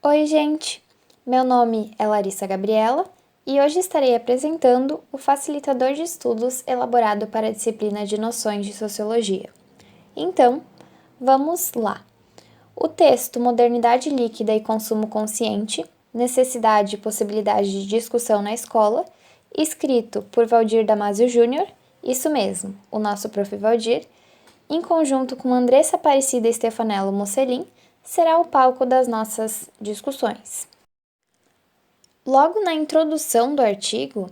Oi, gente! Meu nome é Larissa Gabriela e hoje estarei apresentando o facilitador de estudos elaborado para a disciplina de Noções de Sociologia. Então, vamos lá! O texto Modernidade Líquida e Consumo Consciente, Necessidade e Possibilidade de Discussão na Escola, escrito por Valdir Damasio Júnior, isso mesmo, o nosso prof. Valdir, em conjunto com Andressa Aparecida Stefanello Mocelin, será o palco das nossas discussões. Logo na introdução do artigo,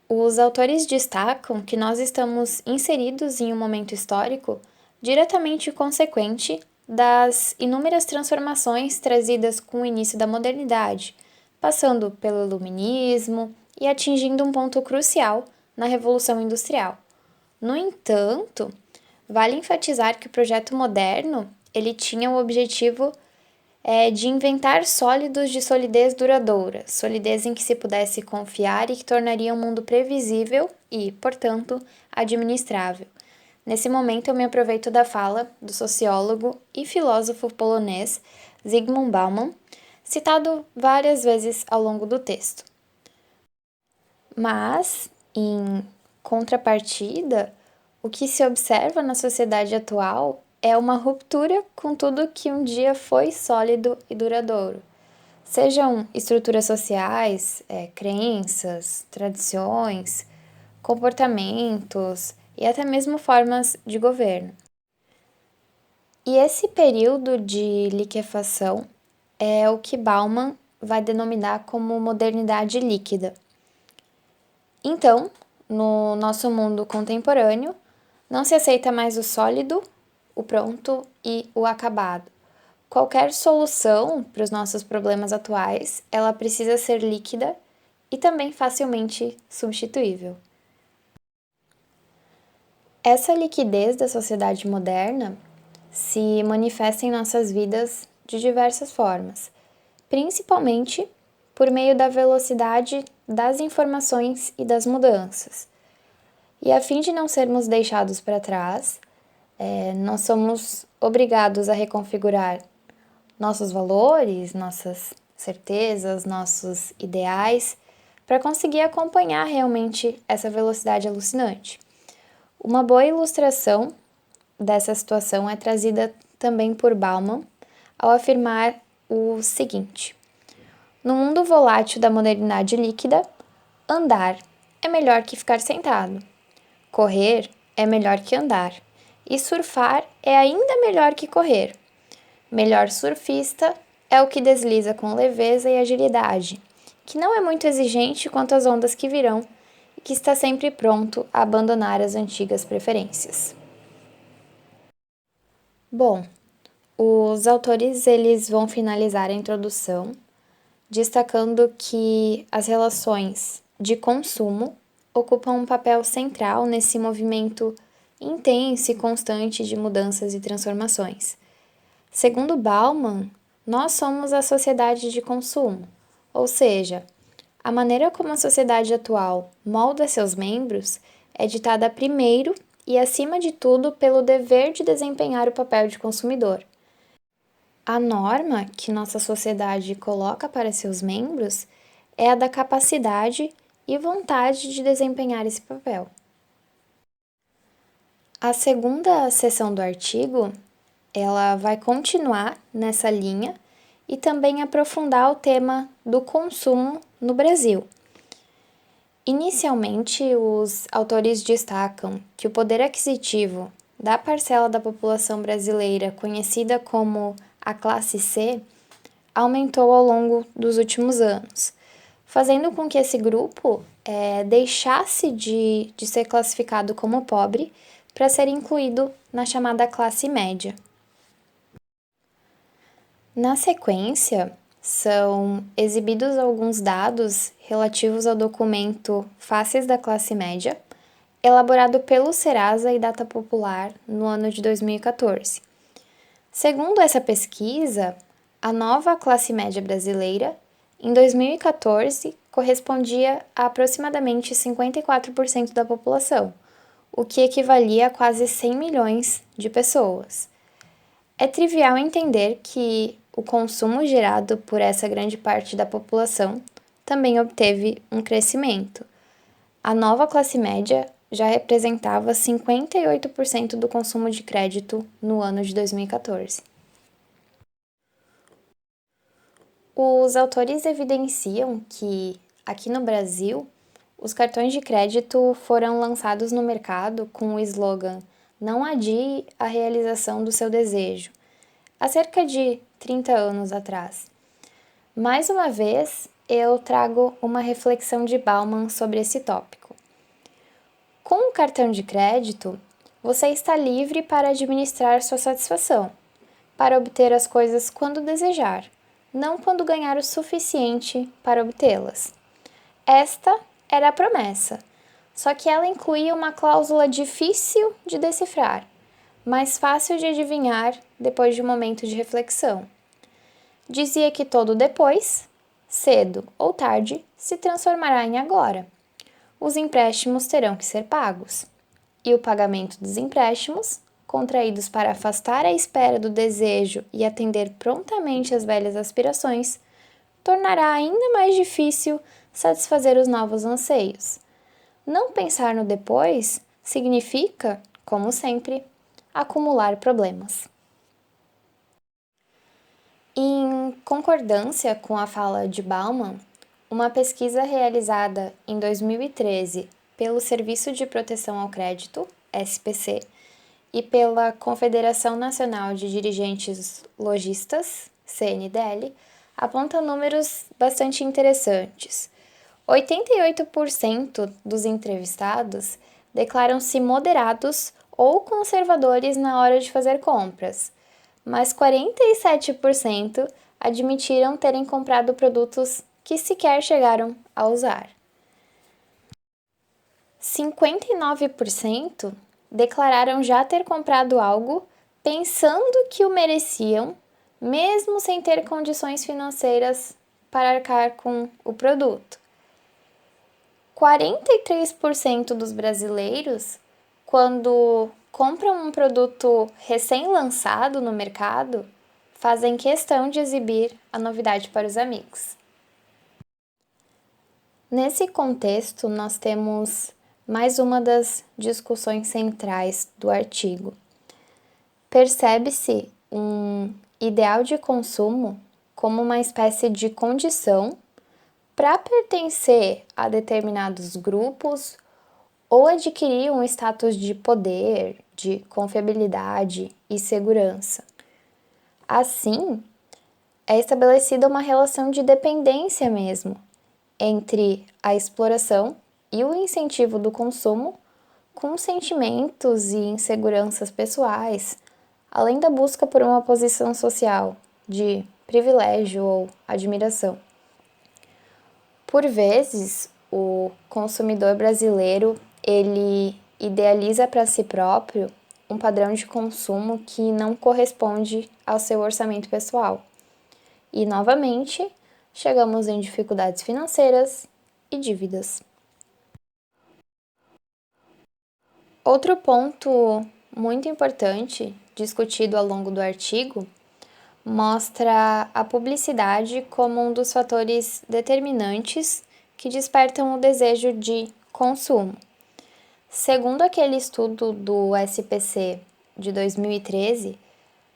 os autores destacam que nós estamos inseridos em um momento histórico diretamente consequente das inúmeras transformações trazidas com o início da modernidade, passando pelo iluminismo e atingindo um ponto crucial na Revolução Industrial. No entanto, vale enfatizar que o projeto moderno ele tinha o objetivo de inventar sólidos de solidez duradoura, solidez em que se pudesse confiar e que tornaria o mundo previsível e, portanto, administrável. Nesse momento, eu me aproveito da fala do sociólogo e filósofo polonês Zygmunt Bauman, citado várias vezes ao longo do texto. Mas, em contrapartida, o que se observa na sociedade atual é uma ruptura com tudo que um dia foi sólido e duradouro. Sejam estruturas sociais, crenças, tradições, comportamentos e até mesmo formas de governo. E esse período de liquefação é o que Bauman vai denominar como modernidade líquida. Então, no nosso mundo contemporâneo, não se aceita mais o sólido, o pronto e o acabado. Qualquer solução para os nossos problemas atuais, ela precisa ser líquida e também facilmente substituível. Essa liquidez da sociedade moderna se manifesta em nossas vidas de diversas formas, principalmente por meio da velocidade das informações e das mudanças. E a fim de não sermos deixados para trás, nós somos obrigados a reconfigurar nossos valores, nossas certezas, nossos ideais, para conseguir acompanhar realmente essa velocidade alucinante. Uma boa ilustração dessa situação é trazida também por Bauman ao afirmar o seguinte: no mundo volátil da modernidade líquida, andar é melhor que ficar sentado, correr é melhor que andar, e surfar é ainda melhor que correr. Melhor surfista é o que desliza com leveza e agilidade, que não é muito exigente quanto às ondas que virão e que está sempre pronto a abandonar as antigas preferências. Bom, os autores eles vão finalizar a introdução destacando que as relações de consumo ocupam um papel central nesse movimento intenso e constante de mudanças e transformações. Segundo Bauman, nós somos a sociedade de consumo, ou seja, a maneira como a sociedade atual molda seus membros é ditada primeiro e, acima de tudo, pelo dever de desempenhar o papel de consumidor. A norma que nossa sociedade coloca para seus membros é a da capacidade e vontade de desempenhar esse papel. A segunda seção do artigo, ela vai continuar nessa linha e também aprofundar o tema do consumo no Brasil. Inicialmente, os autores destacam que o poder aquisitivo da parcela da população brasileira conhecida como a classe C aumentou ao longo dos últimos anos, fazendo com que esse grupo deixasse de ser classificado como pobre para ser incluído na chamada classe média. Na sequência, são exibidos alguns dados relativos ao documento Faces da Classe Média, elaborado pelo Serasa e Data Popular no ano de 2014. Segundo essa pesquisa, a nova classe média brasileira, em 2014, correspondia a aproximadamente 54% da população, o que equivalia a quase 100 milhões de pessoas. É trivial entender que o consumo gerado por essa grande parte da população também obteve um crescimento. A nova classe média já representava 58% do consumo de crédito no ano de 2014. Os autores evidenciam que, aqui no Brasil, os cartões de crédito foram lançados no mercado com o slogan "Não adie a realização do seu desejo", há cerca de 30 anos atrás. Mais uma vez, eu trago uma reflexão de Bauman sobre esse tópico. Com o cartão de crédito, você está livre para administrar sua satisfação, para obter as coisas quando desejar, não quando ganhar o suficiente para obtê-las. Esta era a promessa, só que ela incluía uma cláusula difícil de decifrar, mas fácil de adivinhar depois de um momento de reflexão. Dizia que todo depois, cedo ou tarde, se transformará em agora. Os empréstimos terão que ser pagos, e o pagamento dos empréstimos, contraídos para afastar a espera do desejo e atender prontamente às velhas aspirações, tornará ainda mais difícil satisfazer os novos anseios. Não pensar no depois significa, como sempre, acumular problemas. Em concordância com a fala de Bauman, uma pesquisa realizada em 2013 pelo Serviço de Proteção ao Crédito, SPC, e pela Confederação Nacional de Dirigentes Logistas, CNDL, aponta números bastante interessantes. 88% dos entrevistados declaram-se moderados ou conservadores na hora de fazer compras, mas 47% admitiram terem comprado produtos que sequer chegaram a usar. 59% declararam já ter comprado algo pensando que o mereciam, mesmo sem ter condições financeiras para arcar com o produto. 43% dos brasileiros, quando compram um produto recém-lançado no mercado, fazem questão de exibir a novidade para os amigos. Nesse contexto, nós temos mais uma das discussões centrais do artigo. Percebe-se um ideal de consumo como uma espécie de condição para pertencer a determinados grupos ou adquirir um status de poder, de confiabilidade e segurança. Assim, é estabelecida uma relação de dependência mesmo entre a exploração e o incentivo do consumo, com sentimentos e inseguranças pessoais, além da busca por uma posição social de privilégio ou admiração. Por vezes, o consumidor brasileiro, ele idealiza para si próprio um padrão de consumo que não corresponde ao seu orçamento pessoal. E, novamente, chegamos em dificuldades financeiras e dívidas. Outro ponto muito importante discutido ao longo do artigo mostra a publicidade como um dos fatores determinantes que despertam o desejo de consumo. Segundo aquele estudo do SPC de 2013,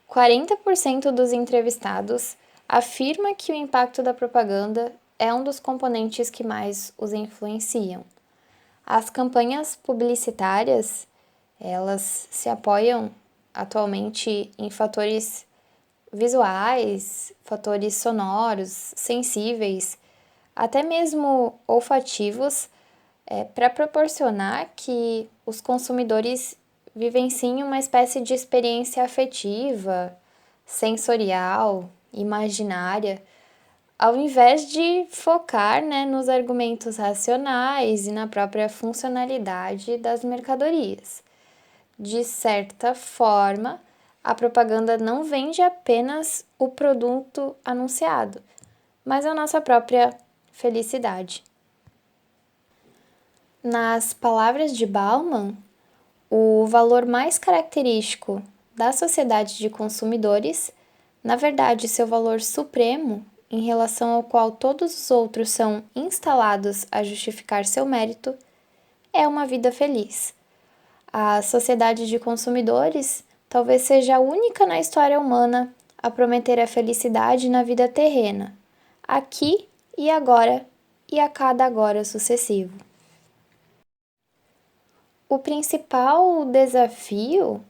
40% dos entrevistados afirma que o impacto da propaganda é um dos componentes que mais os influenciam. As campanhas publicitárias, elas se apoiam atualmente em fatores visuais, fatores sonoros, sensíveis, até mesmo olfativos, para proporcionar que os consumidores vivenciem uma espécie de experiência afetiva, sensorial, imaginária, ao invés de focar, nos argumentos racionais e na própria funcionalidade das mercadorias. De certa forma, a propaganda não vende apenas o produto anunciado, mas a nossa própria felicidade. Nas palavras de Bauman, o valor mais característico da sociedade de consumidores Na verdade, seu valor supremo, em relação ao qual todos os outros são instalados a justificar seu mérito, é uma vida feliz. A sociedade de consumidores talvez seja a única na história humana a prometer a felicidade na vida terrena, aqui e agora e a cada agora sucessivo. O principal desafio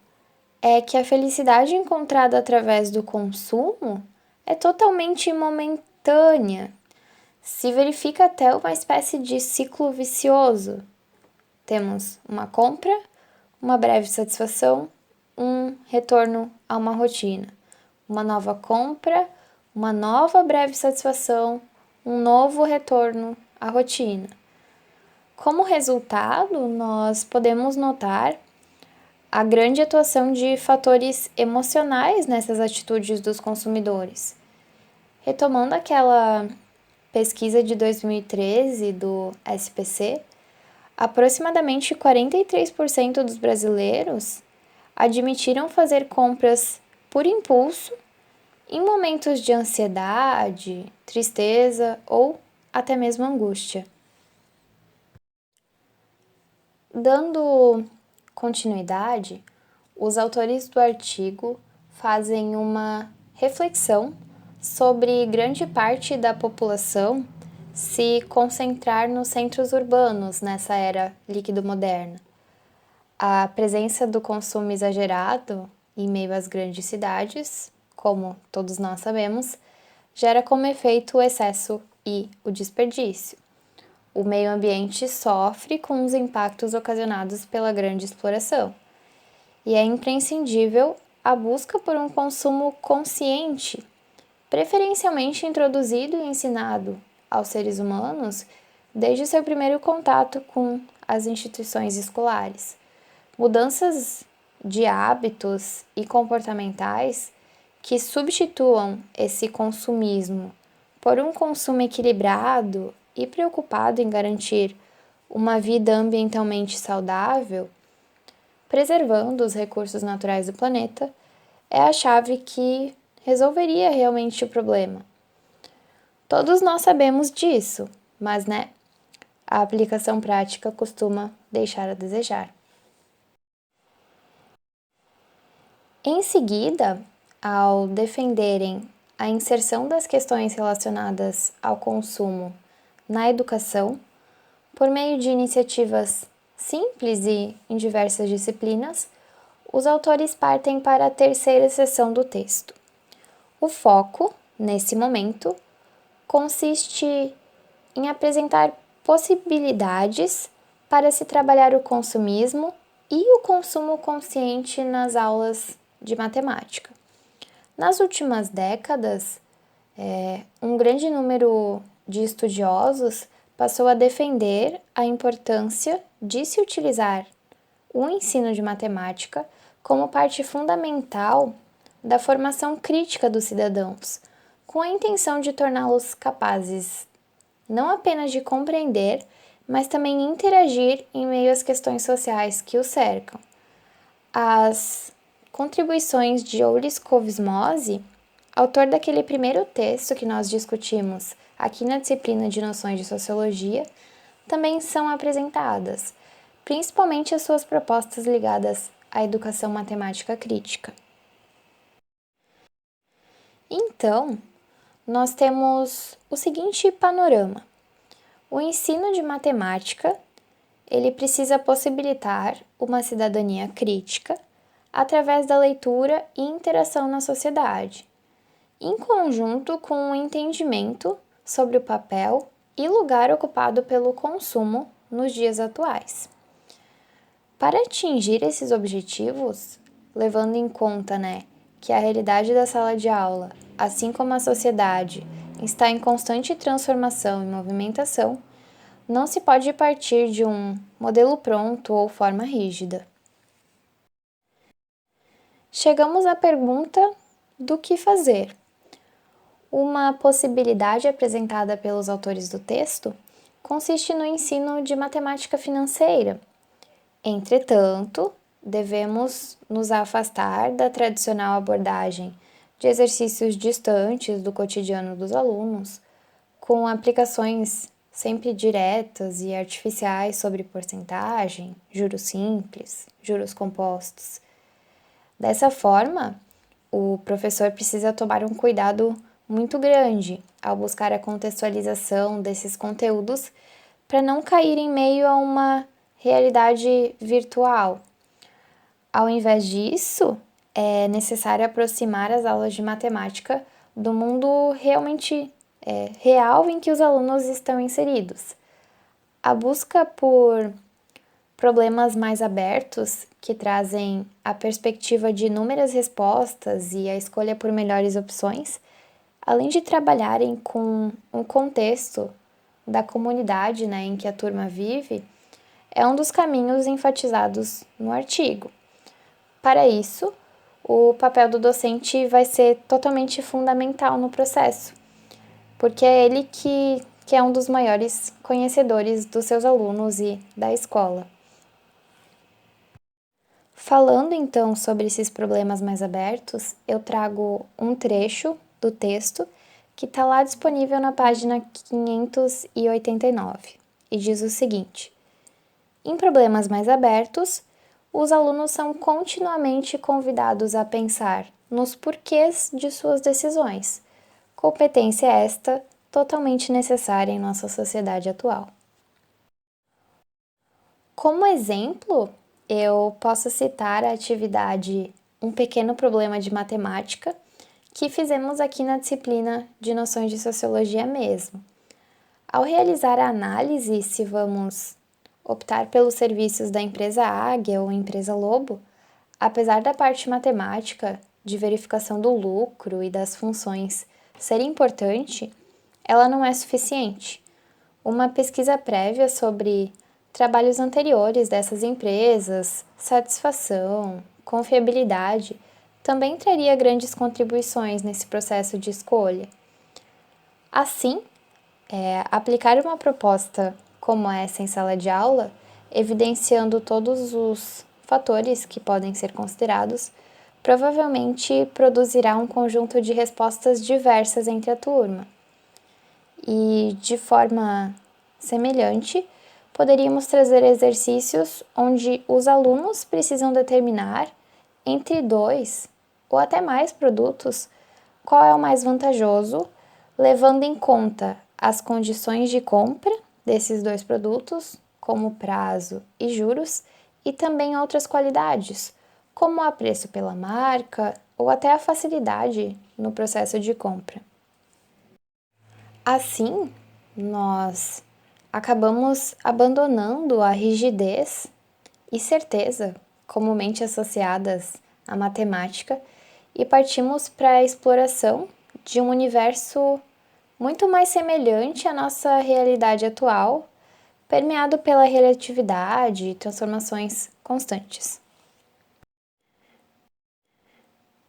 é que a felicidade encontrada através do consumo é totalmente momentânea. Se verifica até uma espécie de ciclo vicioso. Temos uma compra, uma breve satisfação, um retorno a uma rotina. Uma nova compra, uma nova breve satisfação, um novo retorno à rotina. Como resultado, nós podemos notar a grande atuação de fatores emocionais nessas atitudes dos consumidores. Retomando aquela pesquisa de 2013 do SPC, aproximadamente 43% dos brasileiros admitiram fazer compras por impulso em momentos de ansiedade, tristeza ou até mesmo angústia. Dando continuidade, os autores do artigo fazem uma reflexão sobre grande parte da população se concentrar nos centros urbanos nessa era líquido-moderna. A presença do consumo exagerado em meio às grandes cidades, como todos nós sabemos, gera como efeito o excesso e o desperdício. O meio ambiente sofre com os impactos ocasionados pela grande exploração. E é imprescindível a busca por um consumo consciente, preferencialmente introduzido e ensinado aos seres humanos desde seu primeiro contato com as instituições escolares. Mudanças de hábitos e comportamentais que substituam esse consumismo por um consumo equilibrado e preocupado em garantir uma vida ambientalmente saudável, preservando os recursos naturais do planeta, é a chave que resolveria realmente o problema. Todos nós sabemos disso, mas a aplicação prática costuma deixar a desejar. Em seguida, ao defenderem a inserção das questões relacionadas ao consumo na educação, por meio de iniciativas simples e em diversas disciplinas, os autores partem para a terceira seção do texto. O foco, nesse momento, consiste em apresentar possibilidades para se trabalhar o consumismo e o consumo consciente nas aulas de matemática. Nas últimas décadas, um grande número de estudiosos passou a defender a importância de se utilizar o ensino de matemática como parte fundamental da formação crítica dos cidadãos, com a intenção de torná-los capazes não apenas de compreender, mas também interagir em meio às questões sociais que os cercam. As contribuições de Ulis Covesmose, autor daquele primeiro texto que nós discutimos aqui na disciplina de Noções de Sociologia, também são apresentadas, principalmente as suas propostas ligadas à educação matemática crítica. Então, nós temos o seguinte panorama. O ensino de matemática, ele precisa possibilitar uma cidadania crítica através da leitura e interação na sociedade, em conjunto com o entendimento sobre o papel e lugar ocupado pelo consumo nos dias atuais. Para atingir esses objetivos, levando em conta, que a realidade da sala de aula, assim como a sociedade, está em constante transformação e movimentação, não se pode partir de um modelo pronto ou forma rígida. Chegamos à pergunta do que fazer. Uma possibilidade apresentada pelos autores do texto consiste no ensino de matemática financeira. Entretanto, devemos nos afastar da tradicional abordagem de exercícios distantes do cotidiano dos alunos, com aplicações sempre diretas e artificiais sobre porcentagem, juros simples, juros compostos. Dessa forma, o professor precisa tomar um cuidado muito grande ao buscar a contextualização desses conteúdos para não cair em meio a uma realidade virtual. Ao invés disso, é necessário aproximar as aulas de matemática do mundo realmente real em que os alunos estão inseridos. A busca por problemas mais abertos, que trazem a perspectiva de inúmeras respostas e a escolha por melhores opções, além de trabalharem com um contexto da comunidade, em que a turma vive, é um dos caminhos enfatizados no artigo. Para isso, o papel do docente vai ser totalmente fundamental no processo, porque é ele que é um dos maiores conhecedores dos seus alunos e da escola. Falando então sobre esses problemas mais abertos, eu trago um trecho do texto que está lá disponível na página 589 e diz o seguinte: em problemas mais abertos, os alunos são continuamente convidados a pensar nos porquês de suas decisões, competência esta totalmente necessária em nossa sociedade atual. Como exemplo, eu posso citar a atividade Um Pequeno Problema de Matemática, que fizemos aqui na disciplina de Noções de Sociologia mesmo. Ao realizar a análise se vamos optar pelos serviços da empresa Águia ou empresa Lobo, apesar da parte matemática de verificação do lucro e das funções ser importante, ela não é suficiente. Uma pesquisa prévia sobre trabalhos anteriores dessas empresas, satisfação, confiabilidade, também traria grandes contribuições nesse processo de escolha. Assim, aplicar uma proposta como essa em sala de aula, evidenciando todos os fatores que podem ser considerados, provavelmente produzirá um conjunto de respostas diversas entre a turma. E, de forma semelhante, poderíamos trazer exercícios onde os alunos precisam determinar, entre 2 ou até mais produtos, qual é o mais vantajoso, levando em conta as condições de compra desses 2 produtos, como prazo e juros, e também outras qualidades, como o apreço pela marca ou até a facilidade no processo de compra. Assim, nós acabamos abandonando a rigidez e certeza comumente associadas à matemática e partimos para a exploração de um universo muito mais semelhante à nossa realidade atual, permeado pela relatividade e transformações constantes.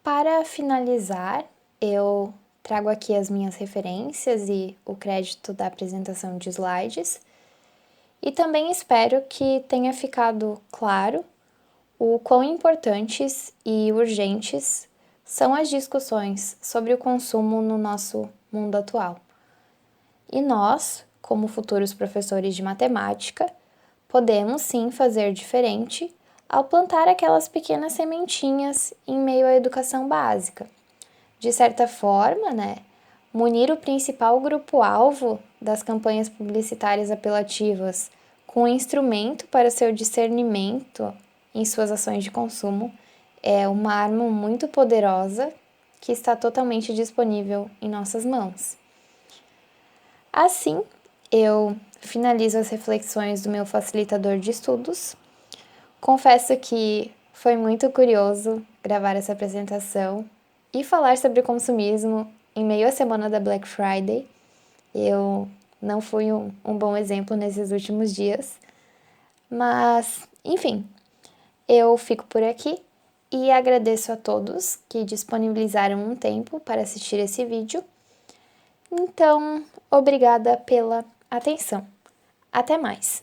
Para finalizar, eu trago aqui as minhas referências e o crédito da apresentação de slides, e também espero que tenha ficado claro o quão importantes e urgentes são as discussões sobre o consumo no nosso mundo atual. E nós, como futuros professores de matemática, podemos sim fazer diferente ao plantar aquelas pequenas sementinhas em meio à educação básica. De certa forma, munir o principal grupo-alvo das campanhas publicitárias apelativas com um instrumento para seu discernimento em suas ações de consumo é uma arma muito poderosa que está totalmente disponível em nossas mãos. Assim, eu finalizo as reflexões do meu facilitador de estudos. Confesso que foi muito curioso gravar essa apresentação e falar sobre consumismo em meio à semana da Black Friday. Eu não fui um bom exemplo nesses últimos dias, mas, enfim, eu fico por aqui e agradeço a todos que disponibilizaram um tempo para assistir esse vídeo. Então, obrigada pela atenção. Até mais!